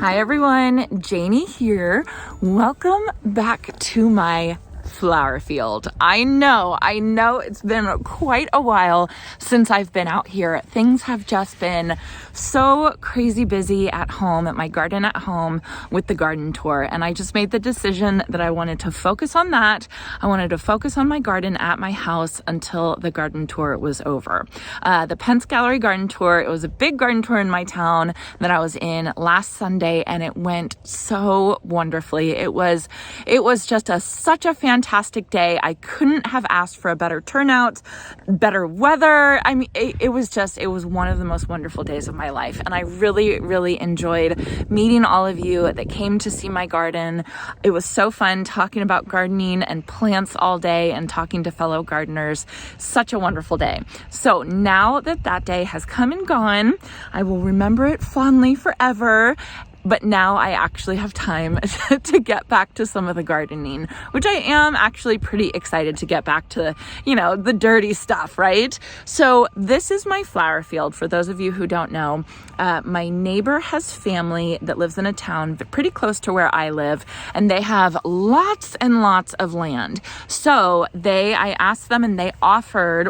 Hi everyone, Janie here. Welcome back to my flower field. I know it's been quite a while since I've been out here. Things have just been so crazy busy at home, at my garden at home with the garden tour. And I just made the decision that I wanted to focus on that. I wanted to focus on my garden at my house until the garden tour was over. The Pence Gallery garden tour, it was a big garden tour in my town that I was in last Sunday, and it went so wonderfully. It was just such a fantastic day. I couldn't have asked for a better turnout, better weather. I mean, it was one of the most wonderful days of my life. And I really enjoyed meeting all of you that came to see my garden. It was so fun talking about gardening and plants all day and talking to fellow gardeners. Such a wonderful day. So now that day has come and gone, I will remember it fondly forever. But now I actually have time to get back to some of the gardening, which I am actually pretty excited to get back to, the dirty stuff, right? So this is my flower field. For those of you who don't know, my neighbor has family that lives in a town pretty close to where I live, and they have lots and lots of land. So I asked them, and they offered,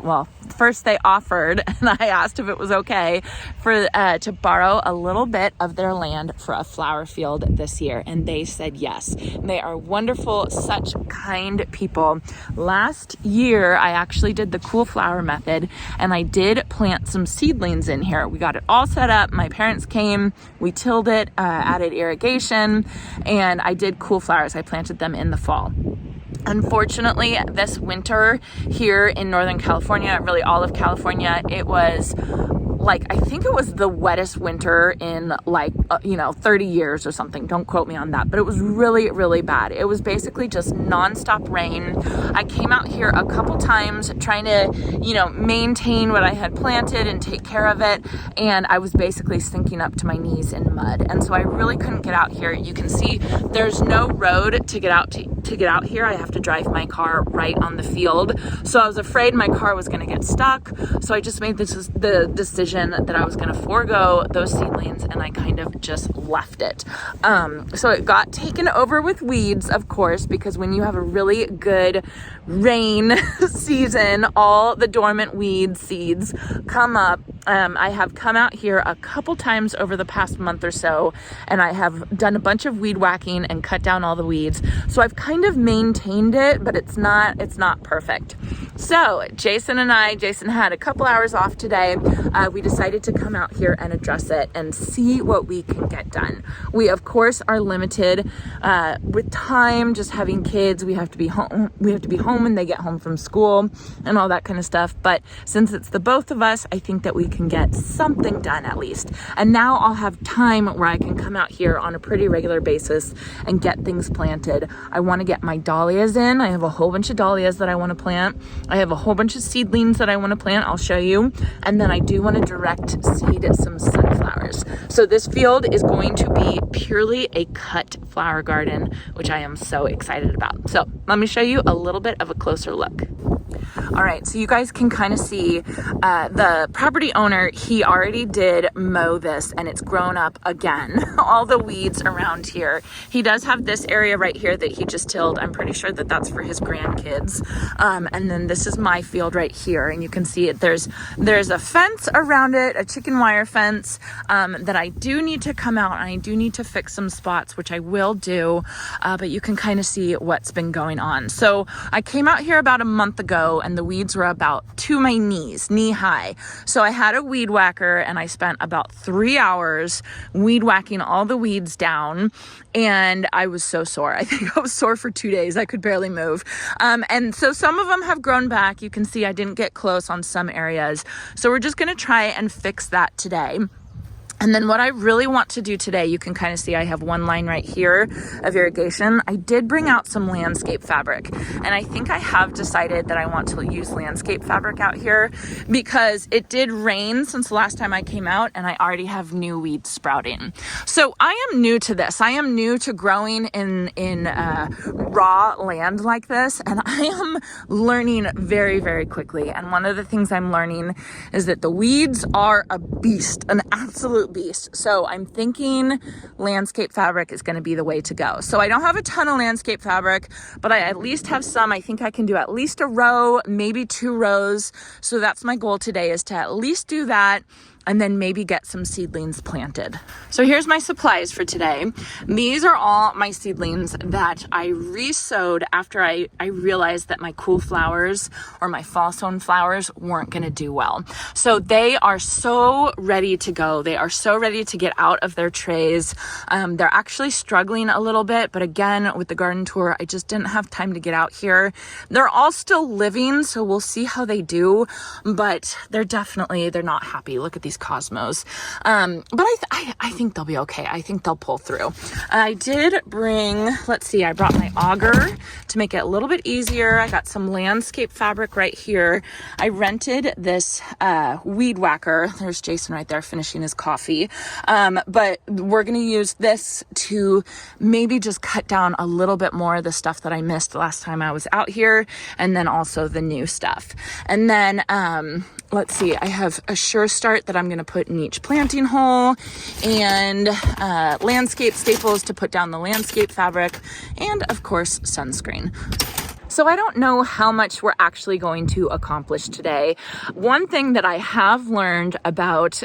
first they offered, and I asked if it was okay to borrow a little bit of their land for a flower field this year, and they said yes. They are wonderful, such kind people. Last year I actually did the cool flower method, and I did plant some seedlings in here. We got it all set up. My parents came, we tilled it, added irrigation, and I did cool flowers. I planted them in the fall. Unfortunately, this winter here in Northern California, really all of California, it was I think it was the wettest winter in 30 years or something. Don't quote me on that, but it was really bad. It was basically just nonstop rain. I came out here a couple times trying to, maintain what I had planted and take care of it. And I was basically sinking up to my knees in mud. And so I really couldn't get out here. You can see there's no road to get out here. I have to drive my car right on the field. So I was afraid my car was going to get stuck. So I just made the decision that I was going to forego those seedlings, and I kind of just left it. So it got taken over with weeds, of course, because when you have a really good rain season, all the dormant weed seeds come up. I have come out here a couple times over the past month or so, and I have done a bunch of weed whacking and cut down all the weeds. So I've kind of maintained it, but it's not perfect. So Jason had a couple hours off today. We decided to come out here and address it and see what we can get done. We of course are limited with time, just having kids. We have to be home when they get home from school and all that kind of stuff. But since it's the both of us, I think that we can get something done at least. And now I'll have time where I can come out here on a pretty regular basis and get things planted. I want to get my dahlias in. I have a whole bunch of dahlias that I want to plant. I have a whole bunch of seedlings that I want to plant. I'll show you. And then I do want to direct seed some sunflowers. So this field is going to be purely a cut flower garden, which I am so excited about. So let me show you a little bit of a closer look. All right, so you guys can kind of see the property owner, he already did mow this, and it's grown up again, all the weeds around here. He does have this area right here that he just tilled. I'm pretty sure that that's for his grandkids. And then this is my field right here, and you can see it. There's a fence around it, a chicken wire fence that I do need to come out, and I do need to fix some spots, which I will do, but you can kind of see what's been going on. So I came out here about a month ago, and the weeds were about to my knees, knee high. So I had a weed whacker, and I spent about 3 hours weed whacking all the weeds down, and I was so sore. I think I was sore for 2 days. I could barely move. And so some of them have grown back. You can see I didn't get close on some areas. So we're just going to try and fix that today. And then what I really want to do today, you can kind of see I have one line right here of irrigation. I did bring out some landscape fabric, and I think I have decided that I want to use landscape fabric out here because it did rain since the last time I came out, and I already have new weeds sprouting. So I am new to this. I am new to growing in raw land like this, and I am learning very, very quickly. And one of the things I'm learning is that the weeds are a beast, an absolute absolute beast. So I'm thinking landscape fabric is going to be the way to go. So I don't have a ton of landscape fabric, but I at least have some. I think I can do at least a row, maybe 2 rows. So that's my goal today, is to at least do that, and then maybe get some seedlings planted. So here's my supplies for today. These are all my seedlings that I re-sowed after I realized that my cool flowers or my fall sown flowers weren't gonna do well. So they are so ready to go. They are so ready to get out of their trays. They're actually struggling a little bit, but again, with the garden tour, I just didn't have time to get out here. They're all still living, so we'll see how they do, but they're not happy. Look at these cosmos. But I think they'll be okay. I think they'll pull through. I did bring, let's see, I brought my auger to make it a little bit easier. I got some landscape fabric right here. I rented this weed whacker. There's Jason right there finishing his coffee. But we're going to use this to maybe just cut down a little bit more of the stuff that I missed last time I was out here, and then also the new stuff. And then let's see, I have a Sure Start that I'm going to put in each planting hole, and landscape staples to put down the landscape fabric, and of course sunscreen. So I don't know how much we're actually going to accomplish today. One thing that I have learned about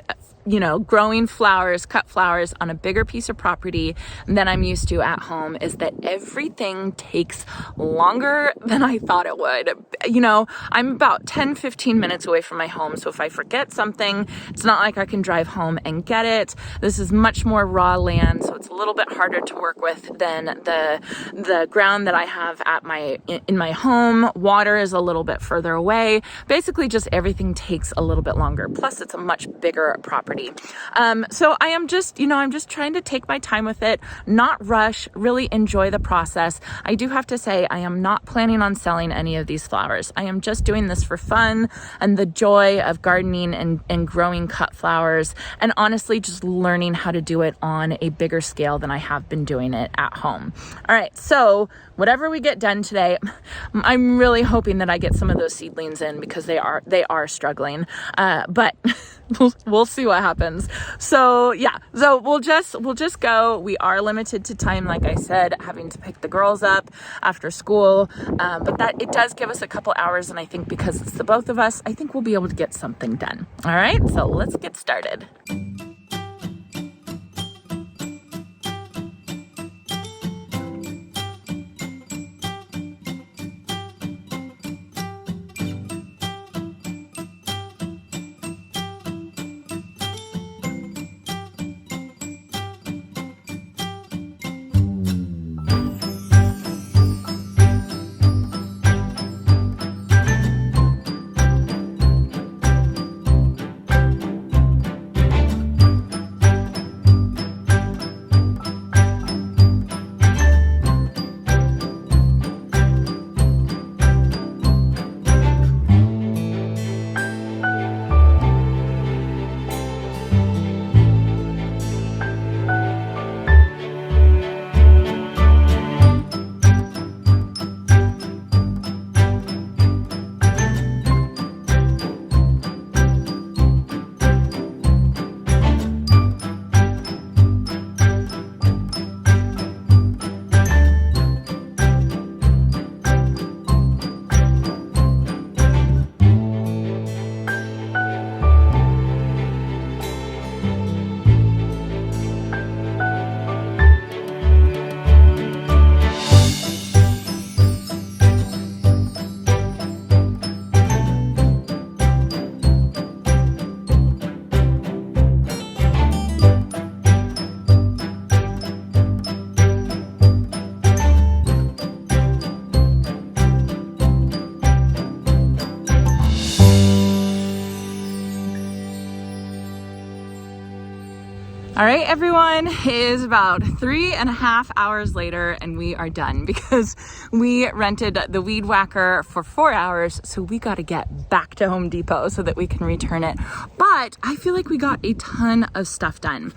growing flowers, cut flowers on a bigger piece of property than I'm used to at home is that everything takes longer than I thought it would. I'm about 10-15 minutes away from my home. So if I forget something, it's not like I can drive home and get it. This is much more raw land, so it's a little bit harder to work with than the ground that I have at in my home. Water is a little bit further away. Basically, just everything takes a little bit longer. Plus, it's a much bigger property. So I am just, I'm just trying to take my time with it, not rush, really enjoy the process. I do have to say, I am not planning on selling any of these flowers. I am just doing this for fun and the joy of gardening and growing cut flowers, and honestly, just learning how to do it on a bigger scale than I have been doing it at home. All right. So whatever we get done today, I'm really hoping that I get some of those seedlings in, because they are struggling. But we'll see what happens. So yeah, so we'll just go. We are limited to time, like I said, having to pick the girls up after school. But that it does give us a couple hours, and I think because it's the both of us, I think we'll be able to get something done. All right, so let's get started. All right, everyone, it is about 3.5 hours later and we are done because we rented the weed whacker for 4 hours. So we got to get back to Home Depot so that we can return it. But I feel like we got a ton of stuff done.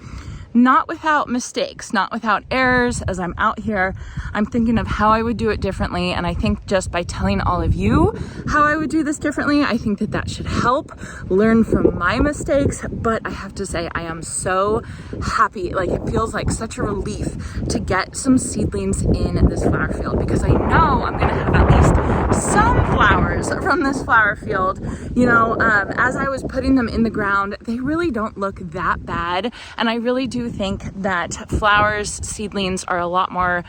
not without mistakes, not without errors. As I'm out here, I'm thinking of how I would do it differently. And I think just by telling all of you how I would do this differently, I think that that should help learn from my mistakes. But I have to say, I am so happy. Like, it feels like such a relief to get some seedlings in this flower field, because I know I'm gonna have at least some flowers from this flower field. You know, as I was putting them in the ground, they really don't look that bad. And I really do think that flowers, seedlings are a lot more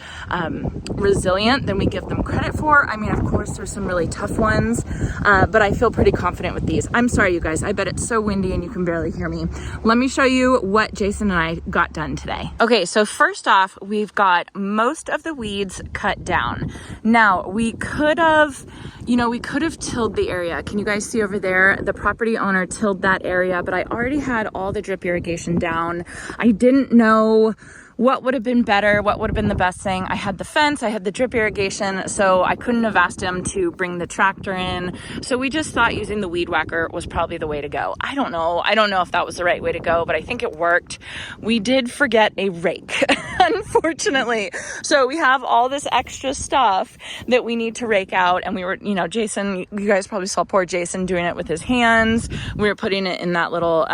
resilient than we give them credit for. I mean, of course, there's some really tough ones, but I feel pretty confident with these. I'm sorry, you guys, I bet it's so windy and you can barely hear me. Let me show you what Jason and I got done today. Okay, so first off, we've got most of the weeds cut down. Now, we could have tilled the area. Can you guys see over there? The property owner tilled that area, but I already had all the drip irrigation down. I didn't know what would have been better, what would have been the best thing. I had the fence, I had the drip irrigation, so I couldn't have asked him to bring the tractor in. So we just thought using the weed whacker was probably the way to go. I don't know if that was the right way to go, but I think it worked. We did forget a rake, unfortunately. So we have all this extra stuff that we need to rake out, and we were, you know, Jason, you guys probably saw poor Jason doing it with his hands. We were putting it in that little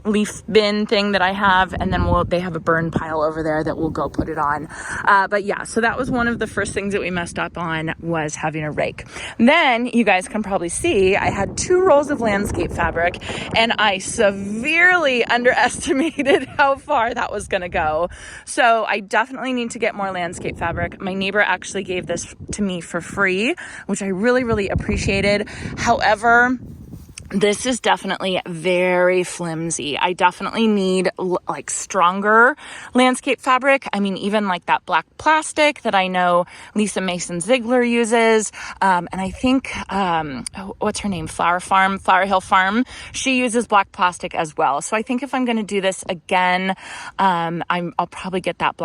leaf bin thing that I have, and then they have a burn pile over there that we'll go put it on. But yeah, so that was one of the first things that we messed up on, was having a rake. Then you guys can probably see I had 2 rolls of landscape fabric, and I severely underestimated how far that was gonna go. So I definitely need to get more landscape fabric. My neighbor actually gave this to me for free, which I really, really appreciated. However, this is definitely very flimsy. I definitely need like stronger landscape fabric. I mean, even like that black plastic that I know Lisa Mason Ziegler uses. And I think, what's her name? Flower Hill Farm. She uses black plastic as well. So I think if I'm going to do this again, I'll probably get that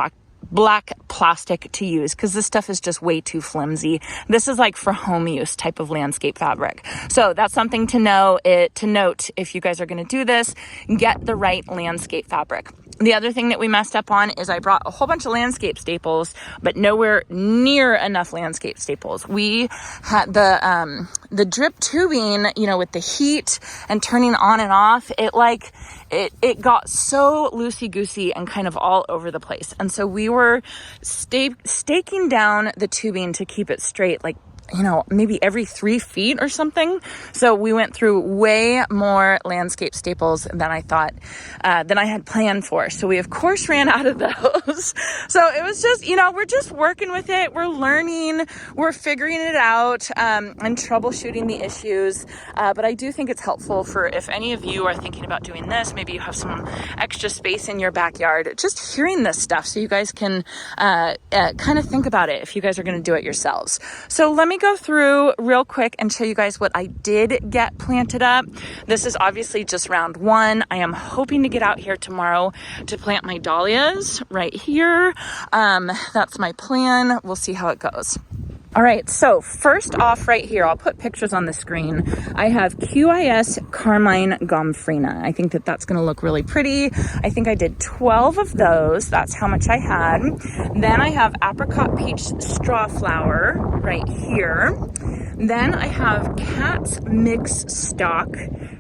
black plastic to use, because this stuff is just way too flimsy. This is like for home use type of landscape fabric. So that's something to note if you guys are going to do this, get the right landscape fabric. The other thing that we messed up on is I brought a whole bunch of landscape staples, but nowhere near enough landscape staples. We had the drip tubing, you know, with the heat and turning on and off, it got so loosey-goosey and kind of all over the place. And so we were staking down the tubing to keep it straight, like, you know, maybe every 3 feet or something. So we went through way more landscape staples than I thought, than I had planned for. So we of course ran out of those. So it was just, you know, we're just working with it. We're learning, we're figuring it out, and troubleshooting the issues. But I do think it's helpful for if any of you are thinking about doing this, maybe you have some extra space in your backyard, just hearing this stuff so you guys can kind of think about it if you guys are going to do it yourselves. So let me go through real quick and show you guys what I did get planted up. This is obviously just round 1. I am hoping to get out here tomorrow to plant my dahlias right here. That's my plan. We'll see how it goes. All right, so first off right here, I'll put pictures on the screen. I have QIS Carmine Gomphrena. I think that that's gonna look really pretty. I think I did 12 of those. That's how much I had. Then I have Apricot Peach Straw Flower right here. Then I have Cat's Mix Stock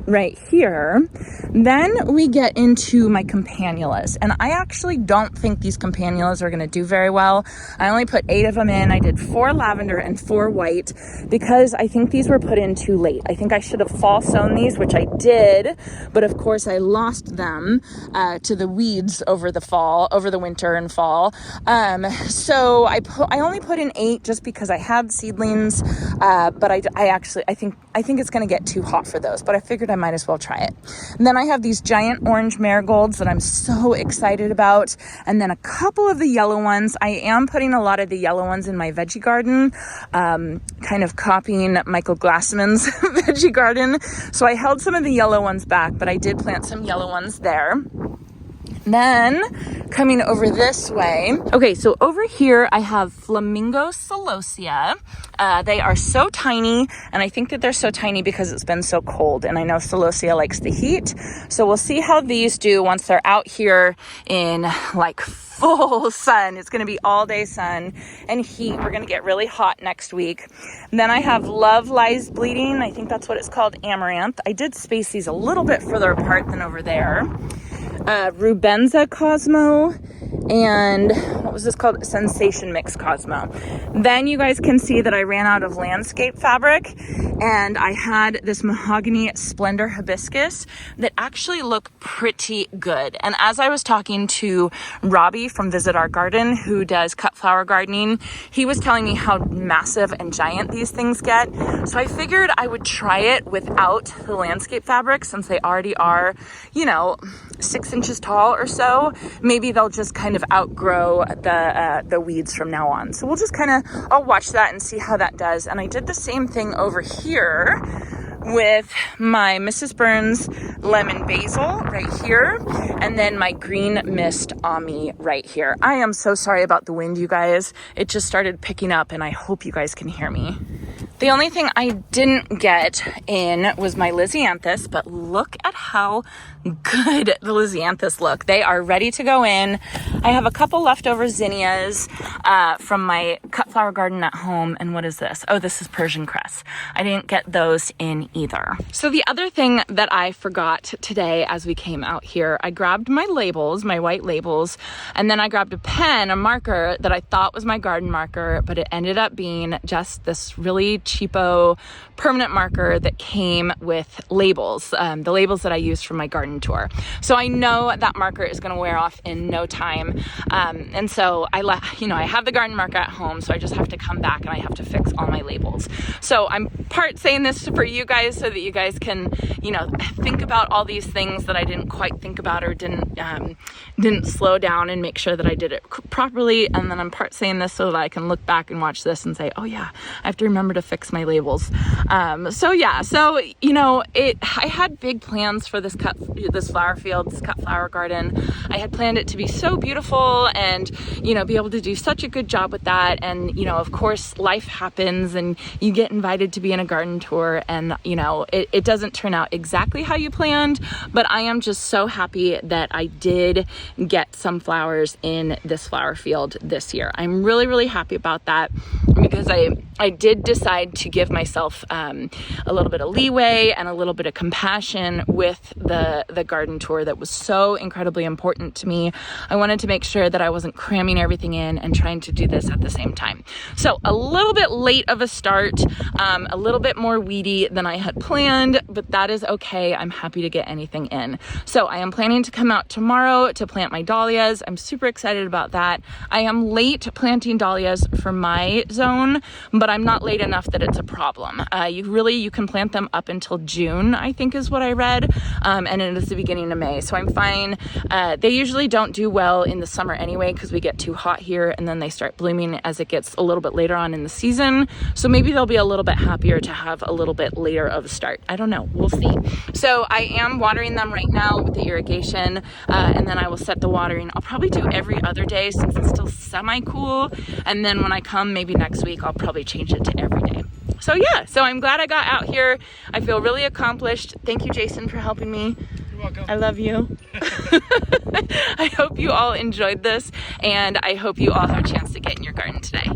right here. Then we get into my campanulas, and I actually don't think these campanulas are going to do very well. I only put 8 of them in. I did 4 lavender and 4 white because I think these were put in too late. I think I should have fall sown these, which I did, but of course I lost them to the weeds over the winter and fall. So I only put in 8 just because I had seedlings, but I think it's going to get too hot for those, but I figured I might as well try it. And then I have these giant orange marigolds that I'm so excited about, and then a couple of the yellow ones. I am putting a lot of the yellow ones in my veggie garden, kind of copying Michael Glassman's veggie garden. So I held some of the yellow ones back, but I did plant some yellow ones there. Then coming over this way. Okay, so over here I have Flamingo celosia. They are so tiny, and I think that they're so tiny because it's been so cold, and I know celosia likes the heat. So we'll see how these do once they're out here in like full sun. It's going to be all day sun and heat. We're going to get really hot next week. And then I have Love Lies Bleeding. I think that's what it's called, amaranth. I did space these a little bit further apart than over there. Rubenza Cosmo, and what was this called? Sensation Mix Cosmo. Then you guys can see that I ran out of landscape fabric, and I had this Mahogany Splendor Hibiscus that actually look pretty good. And as I was talking to Robbie from Visit Our Garden, who does cut flower gardening, he was telling me how massive and giant these things get. So I figured I would try it without the landscape fabric, since they already are, 6 inches tall or so. Maybe they'll just kind of outgrow the weeds from now on. So we'll just I'll watch that and see how that does. And I did the same thing over here with my Mrs. Burns Lemon Basil right here, and then my Green Mist Ami right here. I am so sorry about the wind, you guys. It just started picking up, and I hope you guys can hear me. The only thing I didn't get in was my Lisianthus, but look at how good the Lisianthus look. They are ready to go in. I have a couple leftover zinnias from my cut flower garden at home. And what is this? Oh, this is Persian cress. I didn't get those in either. So the other thing that I forgot today as we came out here, I grabbed my labels, my white labels, and then I grabbed a pen, a marker that I thought was my garden marker, but it ended up being just this really cheapo permanent marker that came with labels, the labels that I used for my garden tour. So I know that marker is going to wear off in no time. And so I have the garden marker at home, so I just have to come back and I have to fix all my labels. So I'm part saying this for you guys so that you guys can, think about all these things that I didn't quite think about or didn't slow down and make sure that I did it properly. And then I'm part saying this so that I can look back and watch this and say, oh yeah, I have to remember to fix my labels. I had big plans for this flower field, this cut flower garden. I had planned it to be so beautiful and, be able to do such a good job with that. And, of course, life happens and you get invited to be in a garden tour and, it doesn't turn out exactly how you planned, but I am just so happy that I did get some flowers in this flower field this year. I'm really, really happy about that because I did decide to give myself a little bit of leeway and a little bit of compassion with the garden tour that was so incredibly important to me. I wanted to make sure that I wasn't cramming everything in and trying to do this at the same time. So a little bit late of a start, a little bit more weedy than I had planned, but that is okay. I'm happy to get anything in. So I am planning to come out tomorrow to plant my dahlias. I'm super excited about that. I am late planting dahlias for my zone, but I'm not late enough that it's a problem. You can plant them up until June, I think is what I read, and it is the beginning of May, so I'm fine. They usually don't do well in the summer anyway because we get too hot here, and then they start blooming as it gets a little bit later on in the season, so maybe they'll be a little bit happier to have a little bit later of a start. I don't know, we'll see. So I am watering them right now with the irrigation, and then I will set the watering. I'll probably do every other day since it's still semi-cool, and then when I come maybe next week I'll probably change it to every day. So yeah, so I'm glad I got out here. I feel really accomplished. Thank you, Jason, for helping me. You're welcome. I love you. I hope you all enjoyed this, and I hope you all have a chance to get in your garden today.